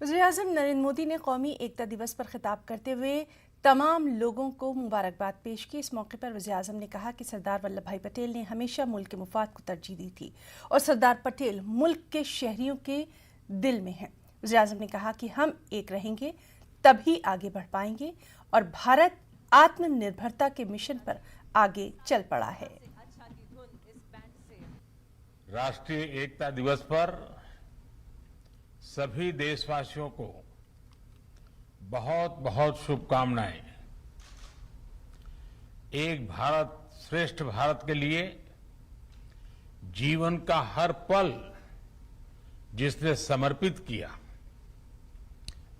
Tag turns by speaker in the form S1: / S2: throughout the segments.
S1: वज़ीर-ए-आज़म नरेंद्र मोदी ने कौमी एकता दिवस पर खिताब करते हुए तमाम लोगों को मुबारकबाद पेश की। इस मौके पर वज़ीर-ए-आज़म ने कहा कि सरदार वल्लभ भाई पटेल ने हमेशा मुल्क के मुफाद को तरजीह दी थी और सरदार पटेल मुल्क के शहरियों के दिल में हैं। वज़ीर-ए-आज़म ने कहा कि हम एक रहेंगे तभी आगे बढ़ पाएंगे और भारत आत्मनिर्भरता के मिशन पर आगे चल पड़ा है।
S2: राष्ट्रीय एकता दिवस पर सभी देशवासियों को बहुत बहुत शुभकामनाएं। एक भारत श्रेष्ठ भारत के लिए जीवन का हर पल जिसने समर्पित किया,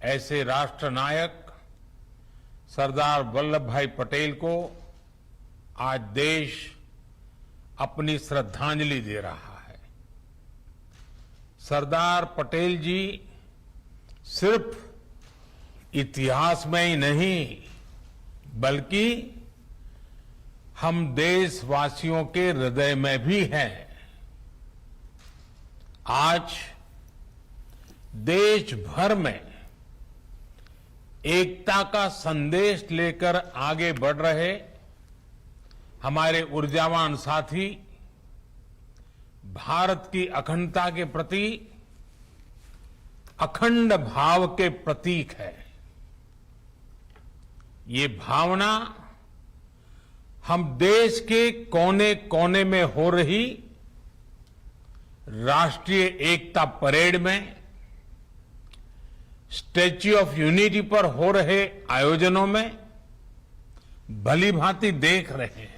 S2: ऐसे राष्ट्र नायक सरदार वल्लभ भाई पटेल को आज देश अपनी श्रद्धांजलि दे रहा है। सरदार पटेल जी सिर्फ इतिहास में ही नहीं बल्कि हम देशवासियों के हृदय में भी हैं। आज देश भर में एकता का संदेश लेकर आगे बढ़ रहे हमारे ऊर्जावान साथी भारत की अखंडता के प्रति अखंड भाव के प्रतीक है। ये भावना हम देश के कोने कोने में हो रही राष्ट्रीय एकता परेड में, स्टैच्यू ऑफ यूनिटी पर हो रहे आयोजनों में भली भांति देख रहे हैं।